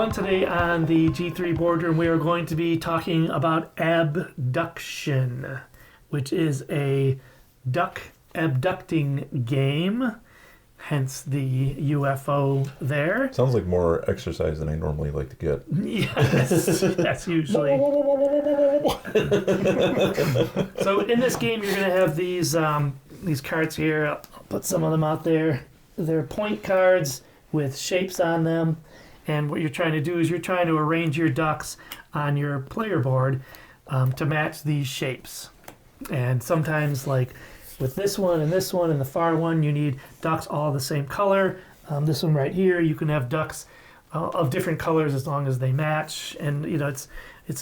everyone. Today on the G3 Boardroom, we are going to be talking about Abducktion, which is a duck abducting game, hence the UFO there. Sounds like more exercise than I normally like to get. Yes, that's usually. So in this game, you're going to have these cards here. I'll put some of them out there. They're point cards with shapes on them. And what you're trying to do is you're trying to arrange your ducks on your player board to match these shapes. And sometimes, like with this one and the far one, you need ducks all the same color. This one right here, you can have ducks of different colors as long as they match. And it's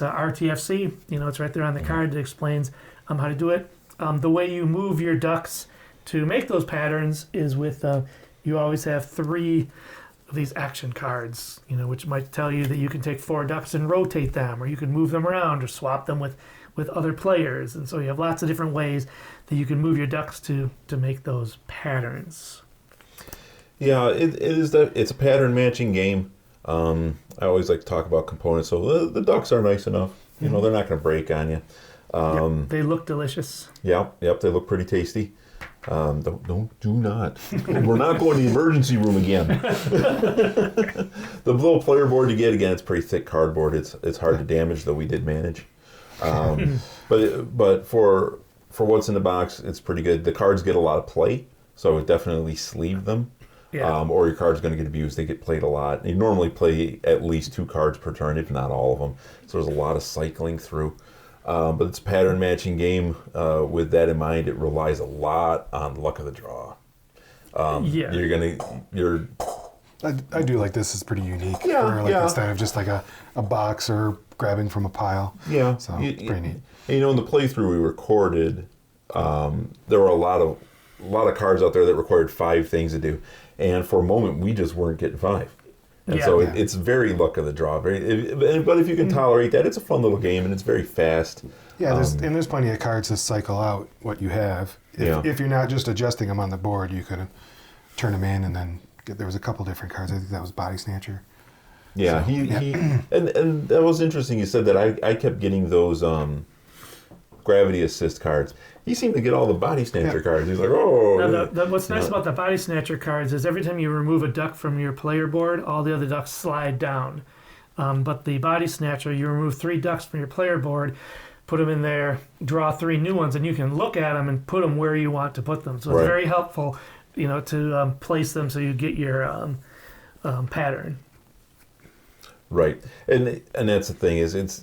a RTFC. It's right there on the card that explains how to do it. The way you move your ducks to make those patterns is with you always have 3 of these action cards, which might tell you that you can take 4 ducks and rotate them, or you can move them around or swap them with other players. And so you have lots of different ways that you can move your ducks to make those patterns. Yeah, it's a pattern matching game. I always like to talk about components. So the ducks are nice enough. They're not going to break on you. Yep, they look delicious. Yep, they look pretty tasty. Do not. We're not going to the emergency room again. The little player board you get, again, it's pretty thick cardboard. It's hard to damage, though we did manage. But for what's in the box, it's pretty good. The cards get a lot of play, so I would definitely sleeve them. Yeah. Or your card's going to get abused. They get played a lot. You normally play at least 2 cards per turn, if not all of them. So there's a lot of cycling through. But it's a pattern matching game. With that in mind, it relies a lot on luck of the draw. I do like this. Is pretty unique. Instead of just like a box or grabbing from a pile. Yeah. So it's pretty neat. And, in the playthrough we recorded, there were a lot of cards out there that required 5 things to do, and for a moment we just weren't getting 5. And it's very luck of the draw. But if you can tolerate that, it's a fun little game, and it's very fast. Yeah, there's plenty of cards to cycle out what you have. If you're not just adjusting them on the board, you could turn them in, and then there was a couple different cards. I think that was Body Snatcher. Yeah, so, and that was interesting. You said that I kept getting those gravity assist cards. He seemed to get all the Body Snatcher cards. He's like, oh. Now what's nice about the Body Snatcher cards is every time you remove a duck from your player board, all the other ducks slide down. But the Body Snatcher, you remove 3 ducks from your player board, put them in there, draw 3 new ones, and you can look at them and put them where you want to put them. So it's very helpful, to place them so you get your pattern. Right, and that's the thing is it's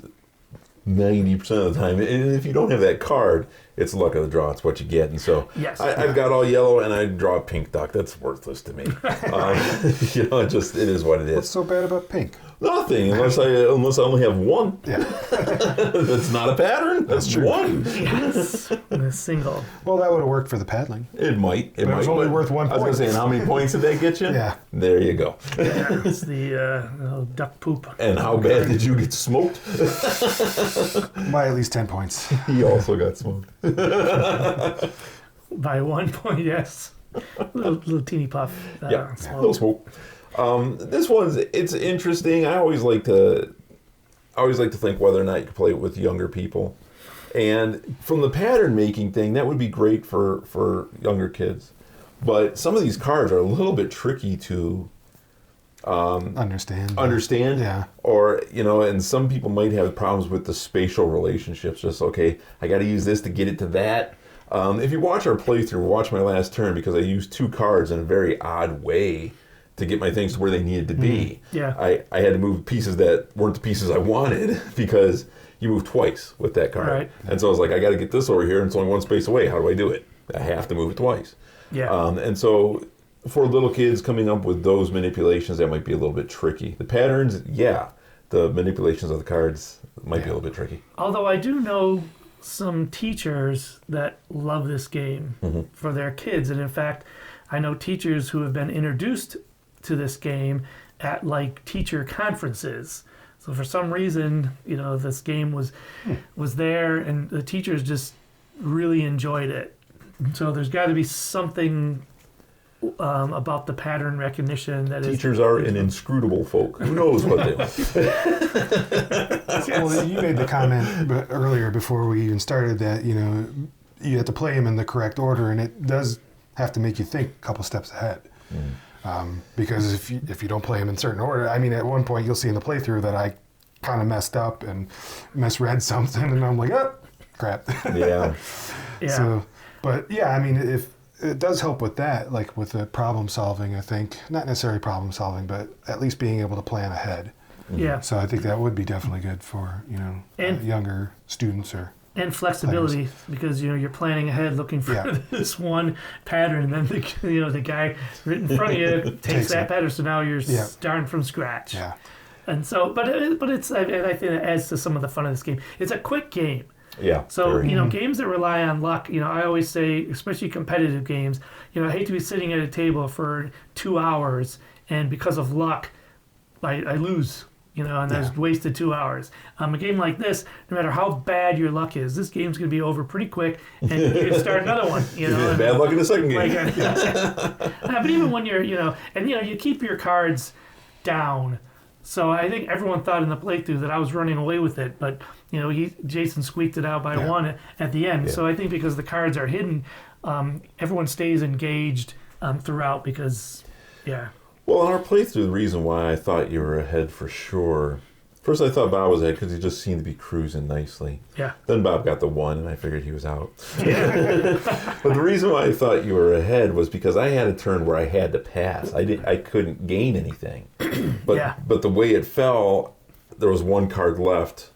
90% of the time, and if you don't have that card, it's luck of the draw. It's what you get, and so yes. I've got all yellow, and I draw a pink duck. That's worthless to me. It is what it is. What's so bad about pink? Nothing, unless I only have 1. Yeah, that's not a pattern. That's true. 1. Yes, a single. Well, that would have worked for the paddling. It might. It was only worth 1 point. I was going to say, how many points did that get you? Yeah. There you go. Yeah, it's the duck poop. And how bad did you get smoked? By at least 10 points. He also got smoked. By 1 point, yes. Little teeny puff. Little smoke. This it's interesting. I always like to think whether or not you can play it with younger people. And from the pattern making thing, that would be great for younger kids. But some of these cards are a little bit tricky to understand. Yeah. Or, and some people might have problems with the spatial relationships. Just, okay, I got to use this to get it to that. If you watch our playthrough, watch my last turn, because I used 2 cards in a very odd way to get my things to where they needed to be. Yeah. I had to move pieces that weren't the pieces I wanted because you move twice with that card. Right. And so I was like, I got to get this over here, and it's only 1 space away. How do I do it? I have to move it twice. Yeah. And so for little kids coming up with those manipulations, that might be a little bit tricky. The patterns, the manipulations of the cards might be a little bit tricky. Although I do know some teachers that love this game for their kids. And in fact, I know teachers who have been introduced to this game at teacher conferences. So for some reason, this game was there, and the teachers just really enjoyed it. So there's got to be something about the pattern recognition that Teachers are an inscrutable folk. Who knows what they Well, you made the comment earlier before we even started that, you have to play them in the correct order, and it does have to make you think a couple steps ahead. Because if you don't play them in certain order, I mean, at one point you'll see in the playthrough that I kind of messed up and misread something, and I'm like, oh, crap. Yeah. So, but yeah, I mean, if it does help with that, like with the problem solving, I think, not necessarily problem solving, but at least being able to plan ahead. Yeah. So I think that would be definitely good for, And- younger students or. And flexibility, because you're planning ahead, looking for this one pattern, and then the guy right in front of you takes that pattern. So now you're starting from scratch. Yeah. And so, but it's I think it adds to some of the fun of this game. It's a quick game. Yeah. So games that rely on luck, I always say, especially competitive games, I hate to be sitting at a table for 2 hours and because of luck, I lose. And there's wasted 2 hours. A game like this, no matter how bad your luck is, this game's going to be over pretty quick, and you can start another one. Bad luck in the second game. But even when you're, you keep your cards down. So I think everyone thought in the playthrough that I was running away with it, but Jason squeaked it out by one at the end. Yeah. So I think because the cards are hidden, everyone stays engaged throughout because, Well, on our playthrough, the reason why I thought you were ahead for sure. First, I thought Bob was ahead because he just seemed to be cruising nicely. Yeah. Then Bob got the 1, and I figured he was out. Yeah. But the reason why I thought you were ahead was because I had a turn where I had to pass. I couldn't gain anything. But the way it fell, there was 1 card left,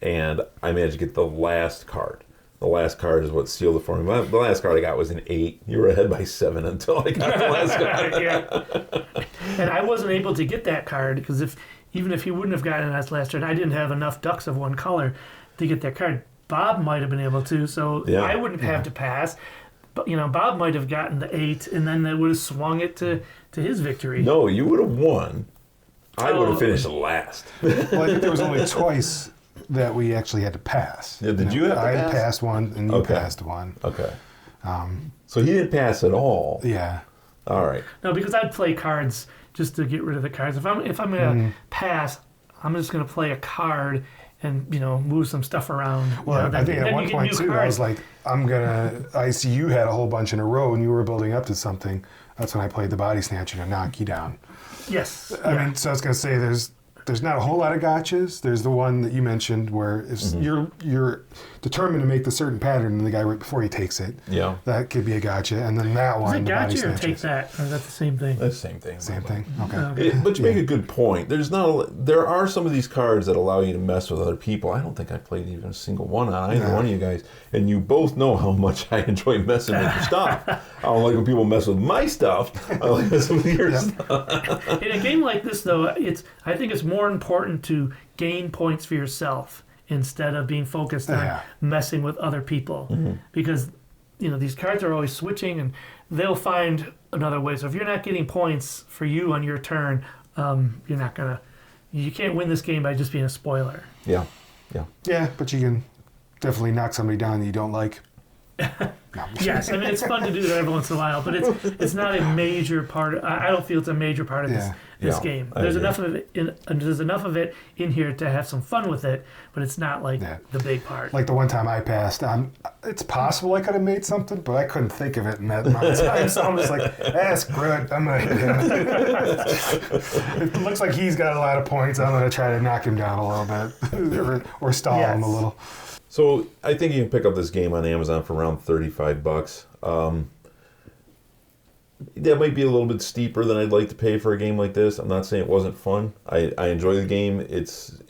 and I managed to get the last card. The last card is what sealed it for me. The last card I got was an 8. You were ahead by 7 until I got the last card. And I wasn't able to get that card because even if he wouldn't have gotten that last turn, I didn't have enough ducks of one color to get that card. Bob might have been able to, so I wouldn't have to pass. But Bob might have gotten the 8, and then they would have swung it to his victory. No, you would have won. I would have finished last. Well, I think there was only twice that we actually had to pass. Yeah, did you have to I pass? passed one, and you passed one. Okay. So he didn't pass at all. Yeah. All right. No, because I'd play cards just to get rid of the cards. If I'm going to pass, I'm just going to play a card and move some stuff around. Well, I think at one point too, I was like, I see you had a whole bunch in a row, and you were building up to something. That's when I played the body snatcher to knock you down. Yes. I mean, so I was going to say there's not a whole lot of gotchas. There's the one that you mentioned where if you're determined to make the certain pattern, and the guy right before he takes it, that could be a gotcha. And then that one, is it the body gotcha or snatchers. take that? Or is that the same thing? That's the same thing. Same thing. Okay. But you make a good point. There are some of these cards that allow you to mess with other people. I don't think I played even a single one on either one of you guys. And you both know how much I enjoy messing with your stuff. I don't like when people mess with my stuff. I like messing with your stuff. In a game like this, though, I think it's more important to gain points for yourself instead of being focused on messing with other people. Because these cards are always switching, and they'll find another way. So if you're not getting points for you on your turn, you can't win this game by just being a spoiler. Yeah, but you can definitely knock somebody down that you don't like. Yes, I mean it's fun to do that every once in a while, but it's not a major part. I don't feel it's a major part of this game. There's enough of it in here to have some fun with it, but it's not like the big part. Like the one time I passed, it's possible I could have made something, but I couldn't think of it in that amount of time. So I'm just like, screw it. I'm gonna hit him. It looks like he's got a lot of points. I'm gonna try to knock him down a little bit, or stall him a little. So I think you can pick up this game on Amazon for around $35. That might be a little bit steeper than I'd like to pay for a game like this. I'm not saying it wasn't fun. I enjoy the game. It's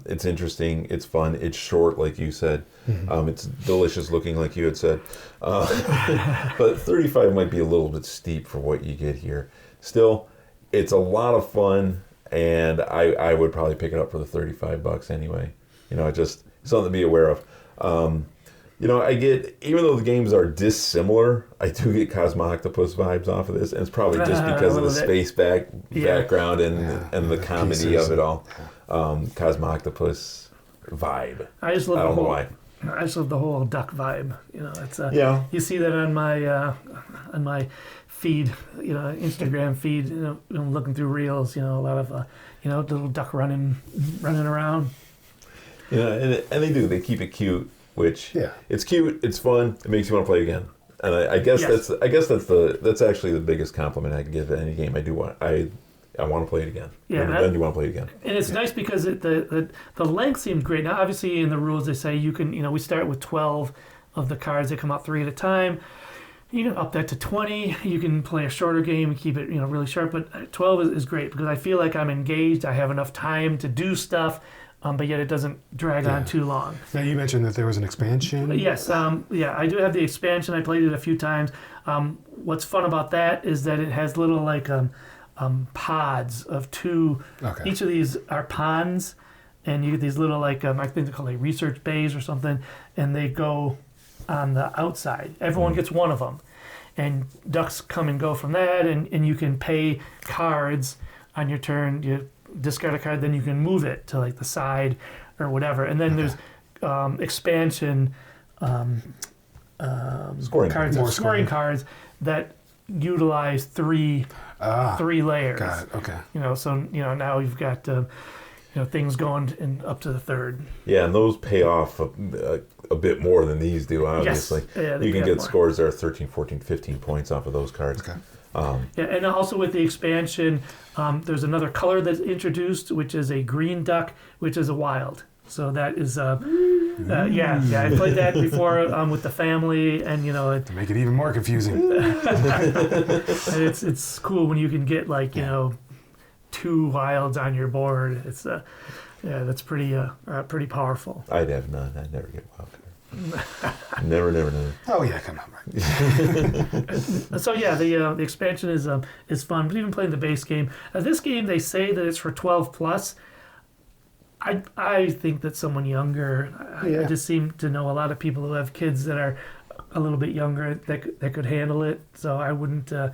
interesting. It's fun. It's short, like you said. It's delicious looking, like you had said. But 35 might be a little bit steep for what you get here. Still, it's a lot of fun, and I would probably pick it up for the $35 anyway. Just something to be aware of. I get, even though the games are dissimilar, I do get Cosmoctopus vibes off of this, and it's probably just because of the space background and the comedy of it all. Cosmoctopus vibe. I just love I don't know why. I just love the whole duck vibe. It's you see that on my on my feed, Instagram feed, looking through reels, a lot of little duck running around. And they do. They keep it cute, which Yeah. it's cute, it's fun, it makes you want to play again. And I guess Yes. that's actually the biggest compliment I can give to any game. I want to play it again. Yeah, Then you want to play it again. And it's nice because the length seems great. Now, obviously, in the rules they say you can, we start with 12 of the cards. They come out 3 at a time. You can up that to 20. You can play a shorter game and keep it, really short. But 12 is great because I feel like I'm engaged. I have enough time to do stuff, but yet it doesn't drag on too long. Now, you mentioned that there was an expansion. Yes, I do have the expansion. I played it a few times. What's fun about that is that it has little pods of 2. Okay. Each of these are ponds, and you get these little I think they're called research bays or something, and they go on the outside. Everyone gets one of them, and ducks come and go from that, and you can pay cards on your turn. You discard a card, then you can move it to the side or whatever, and then there's expansion Scoring cards, More scoring scoring. cards that utilize 3 layers. Got it. Okay. So now you've got things going up to the 3rd. Yeah, and those pay off a bit more than these do, obviously. Yeah, they you pay can off get more. scores that are 13, 14, 15 points off of those cards. Okay. Yeah, and also with the expansion, there's another color that's introduced, which is a green duck, which is a wild. So that is, I played that before with the family, and To make it even more confusing. and it's cool when you can get 2 wilds on your board. It's that's pretty powerful. I'd have none. I'd never get a wild card. never. Oh yeah, come on, right. So yeah, the expansion is fun. But even playing the base game, this game they say that it's for 12 plus. I think that someone younger. I just seem to know a lot of people who have kids that are a little bit younger that could handle it. So I wouldn't, I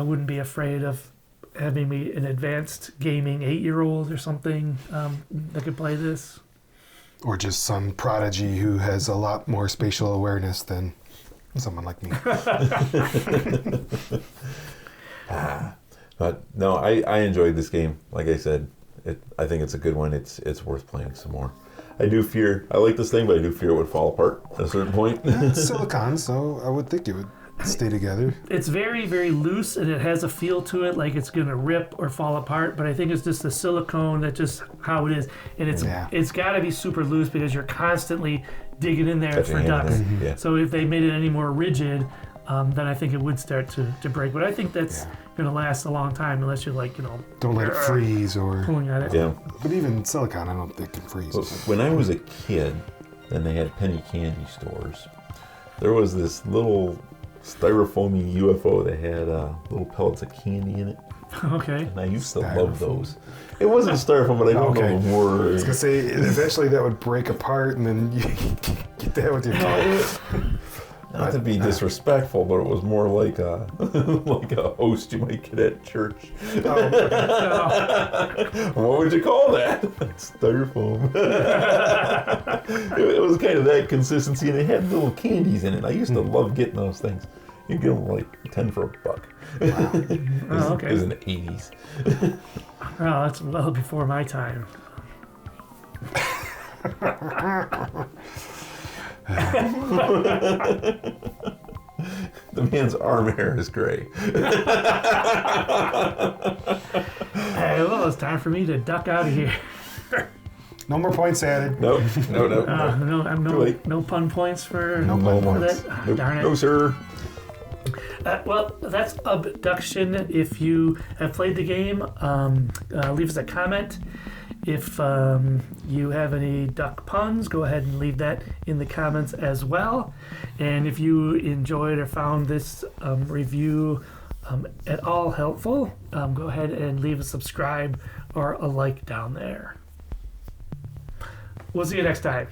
wouldn't be afraid of having me an advanced gaming 8-year-old or something that could play this. Or just some prodigy who has a lot more spatial awareness than someone like me. But no, I enjoyed this game. Like I said, I think it's a good one. It's worth playing some more. I like this thing, but I do fear it would fall apart at a certain point. It's silicon, so I would think it would stay together. It's very, very loose, and it has a feel to it like it's going to rip or fall apart, but I think it's just the silicone, that's just how it is. And it's got to be super loose because you're constantly digging in there for ducks. Yeah. So if they made it any more rigid, then I think it would start to break. But I think that's going to last a long time unless you're Don't let it freeze or... pulling at it. Yeah. But even silicon, I don't think can freeze. When I was a kid, and they had penny candy stores, there was this little styrofoamy UFO that had little pellets of candy in it. Okay. And I used to love those. It wasn't styrofoam, but I don't know the word. I was going to say, eventually that would break apart and then you get that with your tongue. Not to be disrespectful, but it was more like a host you might get at church. What would you call that? Styrofoam. It was kind of that consistency, and it had little candies in it. I used to love getting those things. You get them like 10 for $1. Wow. Okay. It was in the 80s. Oh, that's well before my time. The man's arm hair is gray. Well, it's time for me to duck out of here. No more points added. No. No pun points for No pun points. that. Nope. Darn it. No, sir. Well, that's Abducktion. If you have played the game, leave us a comment. If you have any duck puns, go ahead and leave that in the comments as well. And if you enjoyed or found this review at all helpful, go ahead and leave a subscribe or a like down there. We'll see you next time.